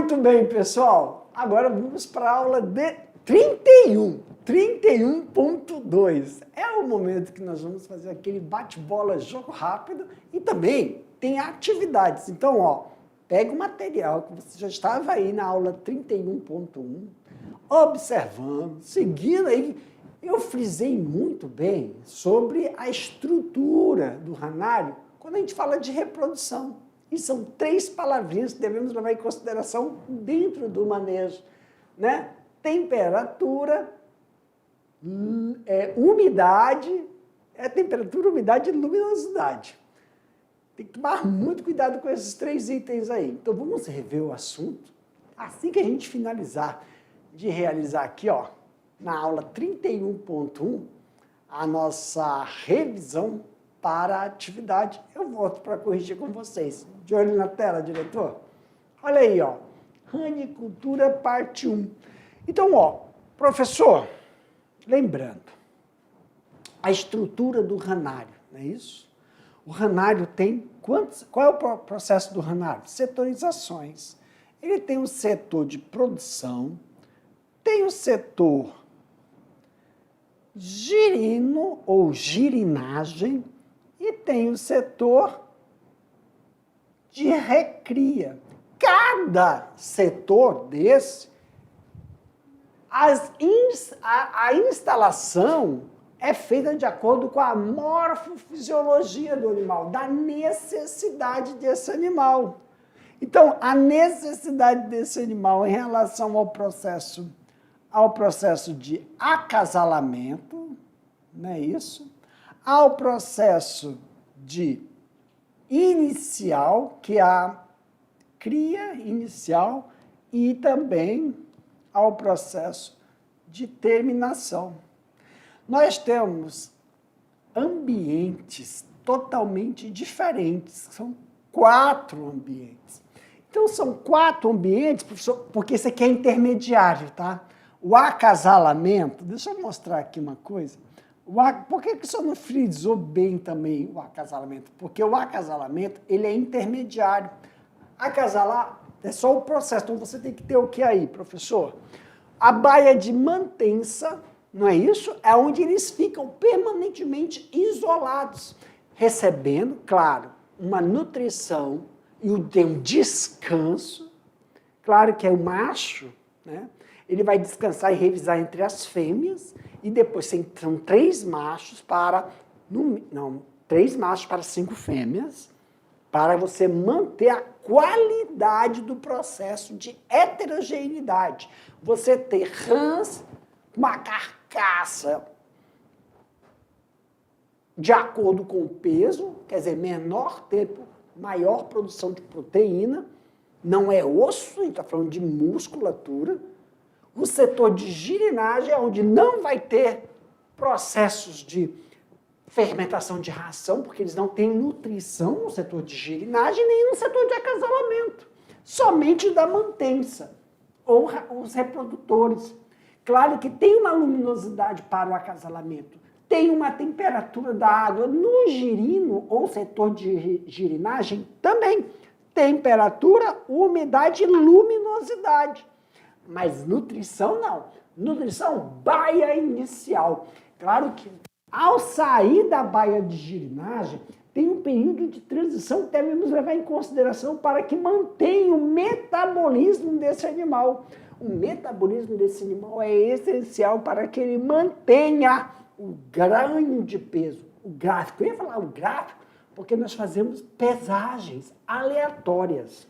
Muito bem, pessoal. Agora vamos para a aula de 31.2. É o momento que nós vamos fazer aquele bate-bola, jogo rápido e também tem atividades. Então, ó, pega o material que você já estava aí na aula 31.1, observando, seguindo aí. Eu frisei muito bem sobre a estrutura do ranário quando a gente fala de reprodução. E são 3 palavrinhas que devemos levar em consideração dentro do manejo, né? Temperatura, umidade, temperatura, umidade e luminosidade. Tem que tomar muito cuidado com esses 3 itens aí. Então vamos rever o assunto assim que a gente finalizar de realizar aqui, ó, na aula 31.1, a nossa revisão para a atividade. Eu volto para corrigir com vocês. De olho na tela, diretor. Olha aí, ó. Ranicultura, parte 1. Então, ó, professor, lembrando, a estrutura do ranário, não é isso? O ranário tem quantos? Qual é o processo do ranário? Setorizações. Ele tem o setor de produção, tem o setor girino ou girinagem e tem o setor de recria. Cada setor desse, a instalação é feita de acordo com a morfofisiologia do animal, da necessidade desse animal. Então, a necessidade desse animal em relação ao processo de acasalamento, não é isso? Ao processo de inicial, que é a cria inicial, e também ao processo de terminação. Nós temos ambientes totalmente diferentes, são 4 ambientes. Então, são 4 ambientes, professor, porque esse aqui é intermediário, tá? O acasalamento, deixa eu mostrar aqui uma coisa. Por que o senhor não frisou bem também o acasalamento? Porque o acasalamento, ele é intermediário. Acasalar é só o processo, então você tem que ter o que aí, professor? A baia de mantença, não é isso? É onde eles ficam permanentemente isolados, recebendo, claro, uma nutrição e tem um descanso. Claro que é o macho, né? Ele vai descansar e revisar entre as fêmeas, e depois são 3 machos para... 3 machos para 5 fêmeas, para você manter a qualidade do processo de heterogeneidade. Você ter rãs, uma carcaça de acordo com o peso, quer dizer, menor tempo, maior produção de proteína, não é osso, a gente está falando de musculatura. O setor de girinagem é onde não vai ter processos de fermentação de ração, porque eles não têm nutrição no setor de girinagem, nem no setor de acasalamento. Somente da mantença, ou os reprodutores. Claro que tem uma luminosidade para o acasalamento, tem uma temperatura da água no girino, ou setor de girinagem, também. Temperatura, umidade e luminosidade. Mas nutrição não. Nutrição, baia inicial. Claro que ao sair da baia de girinagem, tem um período de transição que devemos levar em consideração para que mantenha o metabolismo desse animal. O metabolismo desse animal é essencial para que ele mantenha o ganho de peso. O gráfico, eu ia falar o gráfico, porque nós fazemos pesagens aleatórias.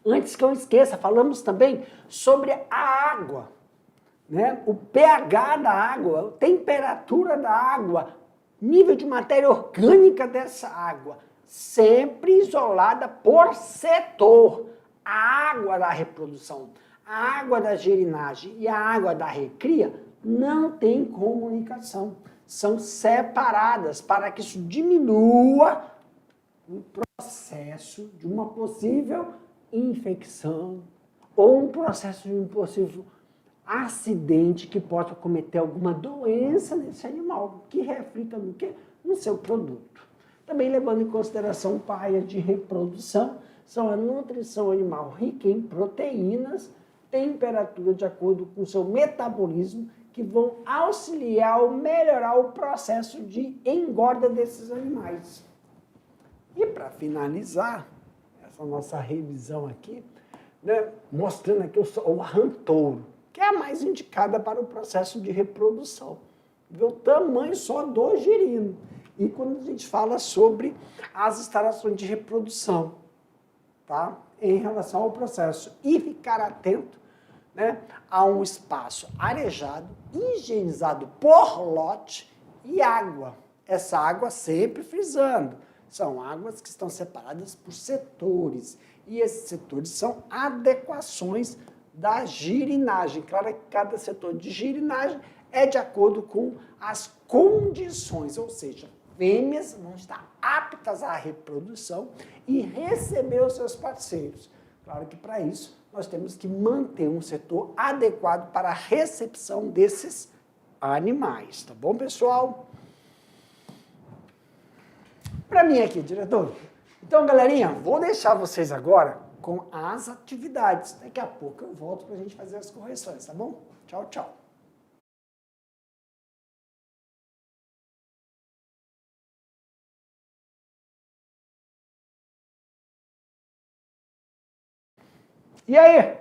Antes que eu esqueça, falamos também sobre a água, né? O pH da água, a temperatura da água, nível de matéria orgânica dessa água, sempre isolada por setor. A água da reprodução, a água da girinagem e a água da recria não tem comunicação. São separadas para que isso diminua o processo de uma possível infecção ou um processo de um possível acidente que possa cometer alguma doença nesse animal, que reflita no quê? No seu produto. Também levando em consideração baia de reprodução, são a nutrição animal rica em proteínas, temperatura de acordo com o seu metabolismo, que vão auxiliar ou melhorar o processo de engorda desses animais. E para finalizar essa nossa revisão aqui, né, mostrando aqui o rã touro, que é a mais indicada para o processo de reprodução. Vê o tamanho só do girino. E quando a gente fala sobre as instalações de reprodução, tá? Em relação ao processo. E ficar atento, né, a um espaço arejado, higienizado por lote e água. Essa água sempre frisando. São águas que estão separadas por setores. E esses setores são adequações da girinagem. Claro que cada setor de girinagem é de acordo com as condições, ou seja, fêmeas vão estar aptas à reprodução e receber os seus parceiros. Claro que para isso nós temos que manter um setor adequado para a recepção desses animais, tá bom, pessoal? Para mim aqui, diretor. Então, galerinha, vou deixar vocês agora com as atividades. Daqui a pouco eu volto para a gente fazer as correções, tá bom? Tchau, tchau. E aí?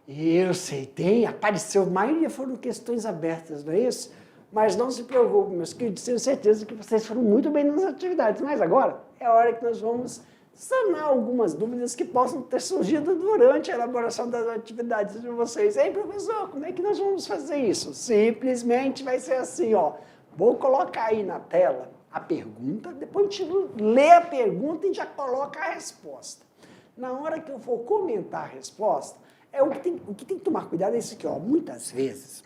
Eu sei, apareceu, a maioria foram questões abertas, não é isso? Mas não se preocupe, meus queridos, tenho certeza que vocês foram muito bem nas atividades. Mas agora é a hora que nós vamos sanar algumas dúvidas que possam ter surgido durante a elaboração das atividades de vocês. Ei, professor, como é que nós vamos fazer isso? Simplesmente vai ser assim, ó. Vou colocar aí na tela a pergunta, depois a gente lê a pergunta e já coloca a resposta. Na hora que eu for comentar a resposta, o que tem que tomar cuidado é isso aqui, ó. Muitas vezes,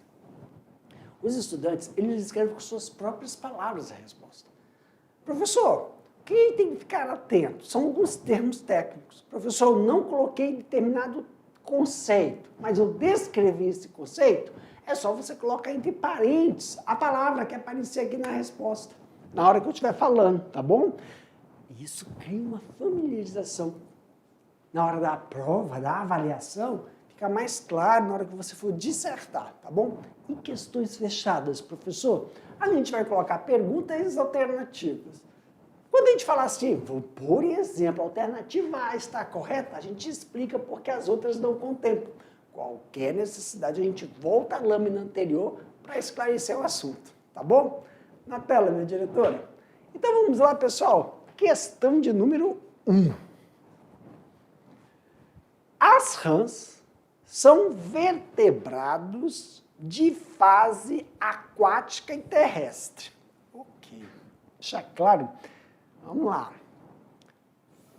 os estudantes, eles escrevem com suas próprias palavras a resposta. Professor, quem tem que ficar atento? São alguns termos técnicos. Professor, eu não coloquei determinado conceito, mas eu descrevi esse conceito, é só você colocar entre parênteses a palavra que aparecer aqui na resposta, na hora que eu estiver falando, tá bom? Isso cria uma familiarização. Na hora da prova, da avaliação, fica mais claro na hora que você for dissertar, tá bom? E questões fechadas, professor? A gente vai colocar perguntas alternativas. Quando a gente fala assim, por exemplo, a alternativa A está correta, a gente explica porque as outras não contemplam. Qualquer necessidade, a gente volta à lâmina anterior para esclarecer o assunto, tá bom? Na tela, minha diretora. Então vamos lá, pessoal. Questão de número 1. As rãs são vertebrados de fase aquática e terrestre. Ok. Deixa claro? Vamos lá.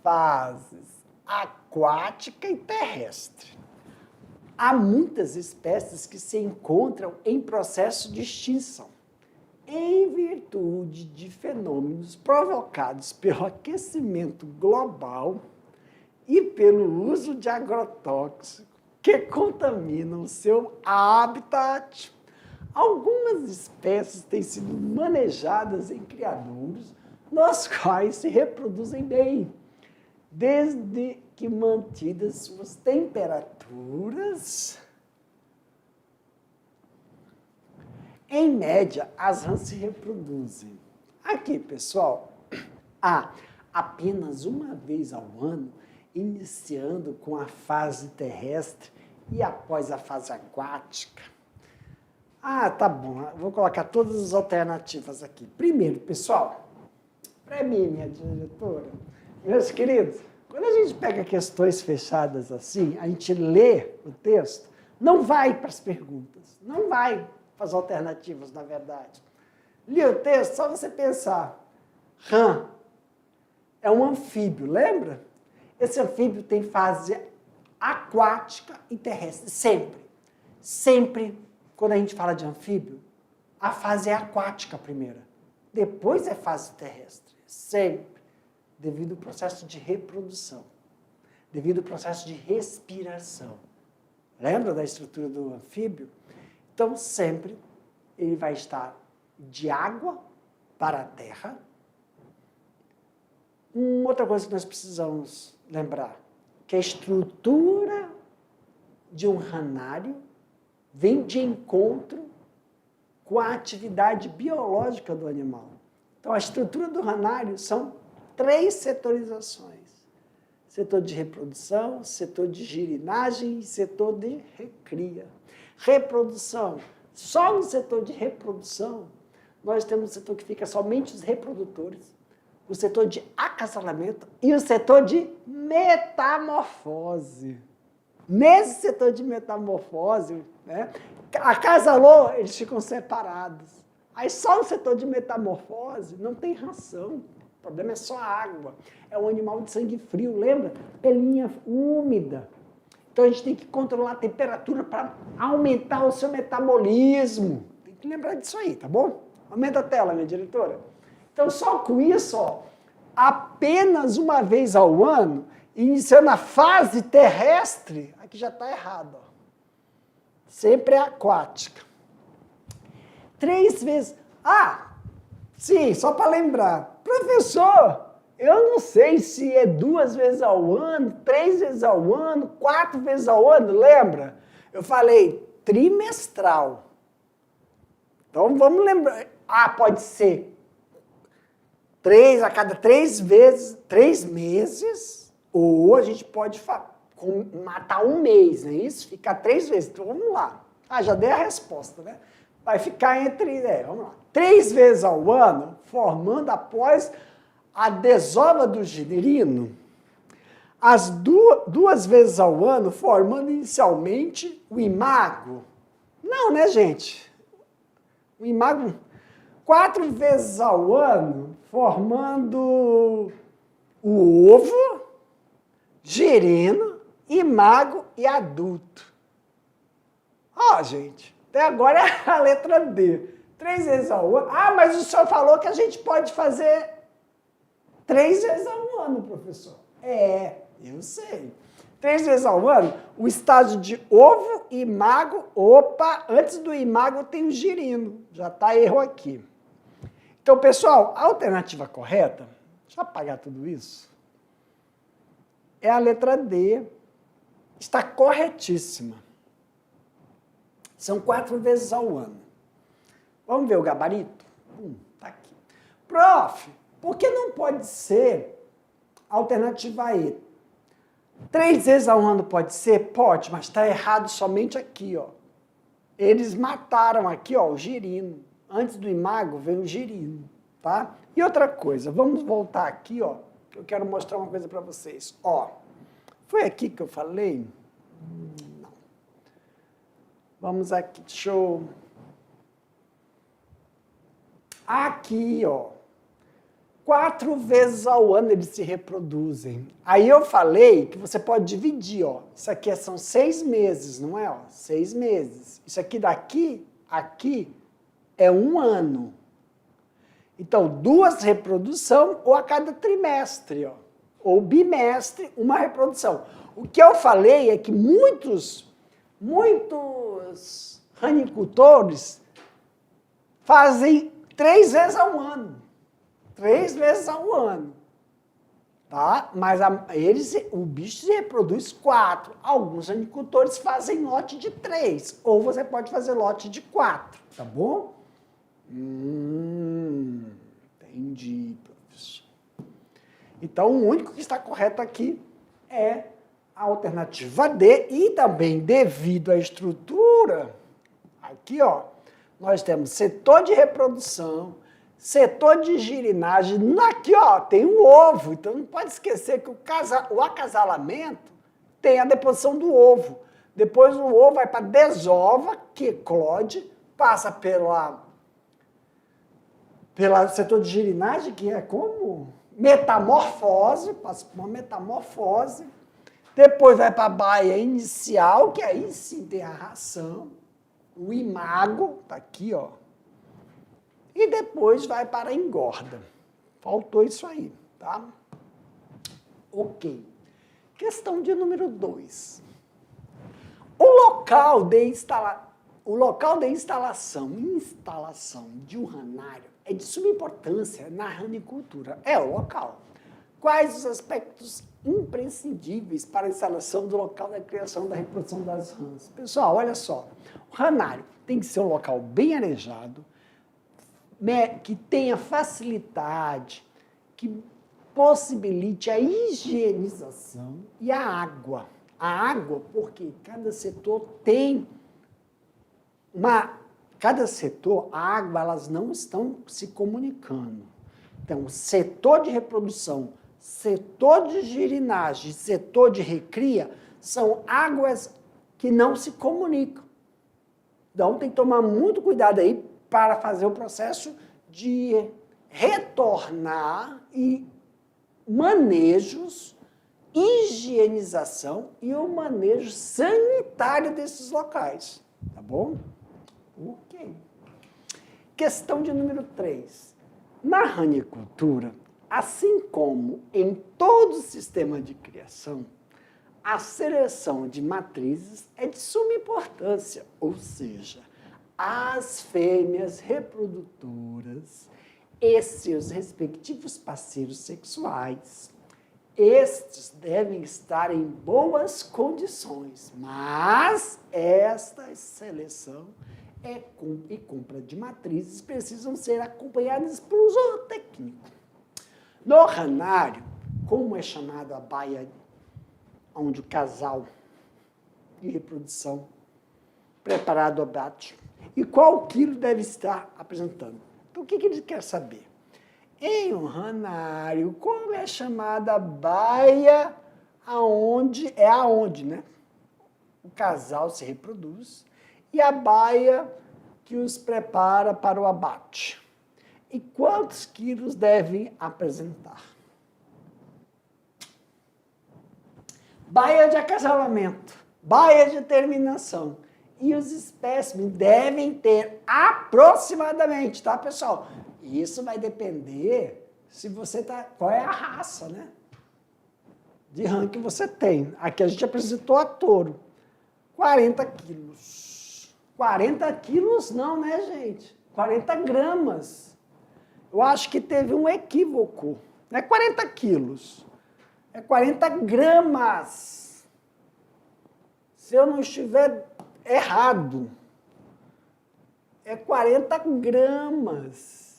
Fases aquática e terrestre. Há muitas espécies que se encontram em processo de extinção, em virtude de fenômenos provocados pelo aquecimento global e pelo uso de agrotóxicos que contaminam o seu habitat. Algumas espécies têm sido manejadas em criadouros, nos quais se reproduzem bem, desde que mantidas suas temperaturas. Em média, as rãs se reproduzem. Aqui, pessoal, apenas uma vez ao ano, iniciando com a fase terrestre e após a fase aquática. Tá bom, vou colocar todas as alternativas aqui. Primeiro, pessoal, para mim, minha diretora, meus queridos, quando a gente pega questões fechadas assim, a gente lê o texto, não vai para as perguntas, não vai para as alternativas, na verdade. Lê o texto, só você pensar, rã é um anfíbio, lembra? Esse anfíbio tem fase aquática e terrestre, sempre. Sempre, quando a gente fala de anfíbio, a fase é aquática primeiro, depois é fase terrestre, sempre, devido ao processo de reprodução, devido ao processo de respiração. Lembra da estrutura do anfíbio? Então, sempre ele vai estar de água para a terra. Outra coisa que nós precisamos lembrar, que a estrutura de um ranário vem de encontro com a atividade biológica do animal. Então, a estrutura do ranário são 3 setorizações. Setor de reprodução, setor de girinagem e setor de recria. Reprodução. Só no setor de reprodução, nós temos um setor que fica somente os reprodutores, o setor de acasalamento e o setor de metamorfose. Nesse setor de metamorfose, né, acasalou, eles ficam separados. Aí só no setor de metamorfose não tem ração. O problema é só a água. É um animal de sangue frio, lembra? Pelinha úmida. Então a gente tem que controlar a temperatura para aumentar o seu metabolismo. Tem que lembrar disso aí, tá bom? Aumenta a tela, minha diretora. Então só com isso, ó, apenas uma vez ao ano, iniciando a fase terrestre, aqui já está errado, ó. Sempre é aquática. 3 vezes. Ah, sim, só para lembrar. Professor, eu não sei se é 2 vezes ao ano, 3 vezes ao ano, 4 vezes ao ano, lembra? Eu falei trimestral. Então vamos lembrar. Ah, pode ser 3 a cada 3 meses, ou a gente pode matar um mês, não é isso? Ficar 3 vezes. Então vamos lá. Ah, já dei a resposta, né? Vai ficar entre, vamos lá, 3 vezes ao ano, formando após a desova do girino, as 2 vezes ao ano, formando inicialmente o imago. Não, né, gente? O imago, 4 vezes ao ano, formando o ovo, girino, imago e adulto. Ó, gente, até agora é a letra D. 3 vezes ao ano. Ah, mas o senhor falou que a gente pode fazer 3 vezes ao ano, professor. É, eu sei. 3 vezes ao ano, o estágio de ovo, imago. Opa, antes do imago tem o girino. Já está erro aqui. Então, pessoal, a alternativa correta, deixa eu apagar tudo isso, é a letra D. Está corretíssima. São 4 vezes ao ano. Vamos ver o gabarito? Tá aqui. Prof, por que não pode ser a alternativa E? 3 vezes ao ano pode ser? Pode, mas está errado somente aqui, ó. Eles mataram aqui, ó, o girino. Antes do imago veio o girino, tá? E outra coisa, vamos voltar aqui, ó, que eu quero mostrar uma coisa para vocês. Ó, foi aqui que eu falei? Não. Vamos aqui, deixa eu... Aqui, ó. 4 vezes ao ano eles se reproduzem. Aí eu falei que você pode dividir, ó. Isso aqui são 6 meses, não é? Ó, 6 meses. Isso aqui daqui, aqui, é 1 ano. Então, 2 reproduções ou a cada trimestre, ó. Ou bimestre, uma reprodução. O que eu falei é que muitos ranicultores fazem 3 vezes ao ano. 3 vezes ao ano. Tá? Mas o bicho se reproduz 4. Alguns ranicultores fazem lote de 3. Ou você pode fazer lote de 4. Tá bom? Entendi, professor. Então, o único que está correto aqui é a alternativa D. E também, devido à estrutura, aqui, ó, nós temos setor de reprodução, setor de girinagem. Aqui, ó, tem um ovo. Então, não pode esquecer que o acasalamento tem a deposição do ovo. Depois, o ovo vai para a desova, que eclode, passa pela setor de girinagem, que é como metamorfose, passa por uma metamorfose. Depois vai para a baia inicial, que aí sim tem a ração. O imago, tá aqui, ó. E depois vai para a engorda. Faltou isso aí, tá? Ok. Questão de número 2. O local de instalação de um ranário é de suma importância na ranicultura. É o local. Quais os aspectos imprescindíveis para a instalação do local da criação da reprodução das rãs. Pessoal, olha só, o ranário tem que ser um local bem arejado, que tenha facilidade, que possibilite a higienização e a água. A água, porque cada setor tem cada setor, a água, elas não estão se comunicando. Então, setor de reprodução, setor de girinagem, setor de recria, são águas que não se comunicam. Então, tem que tomar muito cuidado aí para fazer o processo de retornar e manejos, higienização e o manejo sanitário desses locais. Tá bom? Ok. Questão de número 3. Na ranicultura, assim como em todo sistema de criação, a seleção de matrizes é de suma importância, ou seja, as fêmeas reprodutoras e seus respectivos parceiros sexuais. Estes devem estar em boas condições, mas esta seleção e compra de matrizes precisam ser acompanhadas por um zootécnico. No ranário, como é chamado a baia onde o casal de reprodução preparado abate, e qual quilo deve estar apresentando? Então, o que ele quer saber? Em um ranário, como é chamada a baia aonde, né? O casal se reproduz e a baia que os prepara para o abate. E quantos quilos devem apresentar? Baia de acasalamento, baia de terminação. E os espécimes devem ter aproximadamente, tá, pessoal? Isso vai depender se você qual é a raça, né? De rã que você tem. Aqui a gente apresentou a touro. 40 quilos. 40 quilos não, né, gente? 40 gramas. Eu acho que teve um equívoco. Não é 40 quilos. É 40 gramas. Se eu não estiver errado. É 40 gramas.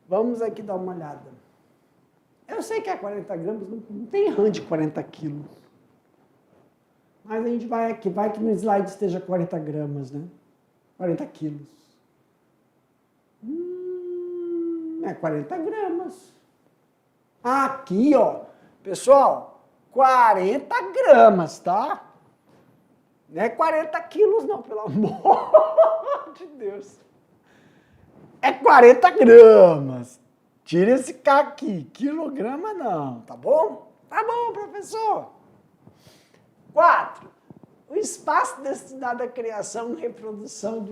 Vamos aqui dar uma olhada. Eu sei que é 40 gramas, não tem rã de 40 quilos. Mas a gente vai aqui, vai que no slide esteja 40 gramas, né? 40 quilos. É 40 gramas. Aqui, ó, pessoal, 40 gramas, tá? Não é 40 quilos, não, pelo amor de Deus. É 40 gramas. Tira esse K aqui. Quilograma não, tá bom? Tá bom, professor. 4. O espaço destinado à criação e reprodução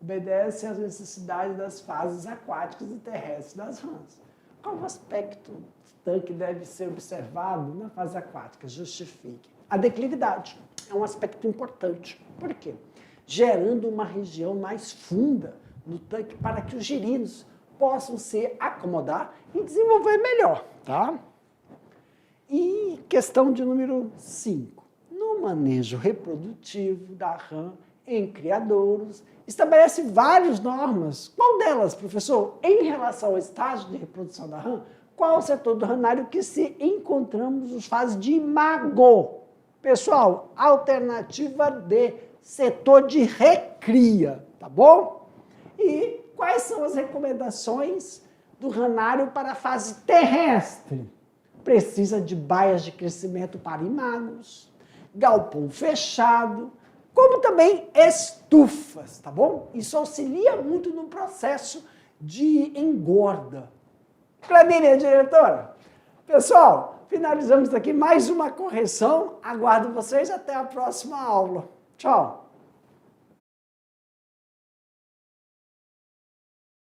obedece às necessidades das fases aquáticas e terrestres das rãs. Qual o aspecto do tanque deve ser observado na fase aquática? Justifique. A declividade é um aspecto importante. Por quê? Gerando uma região mais funda no tanque para que os girinos possam se acomodar e desenvolver melhor, tá? E questão de número 5. No manejo reprodutivo da rã em criadouros, estabelece várias normas. Qual delas, professor? Em relação ao estágio de reprodução da rã, qual o setor do ranário que se encontramos nos fases de imago? Pessoal, alternativa D, setor de recria, tá bom? E quais são as recomendações do ranário para a fase terrestre? Precisa de baias de crescimento para imagos, galpão fechado, como também estufas, tá bom? Isso auxilia muito no processo de engorda. Clarinha, diretora? Pessoal, finalizamos aqui mais uma correção. Aguardo vocês até a próxima aula. Tchau!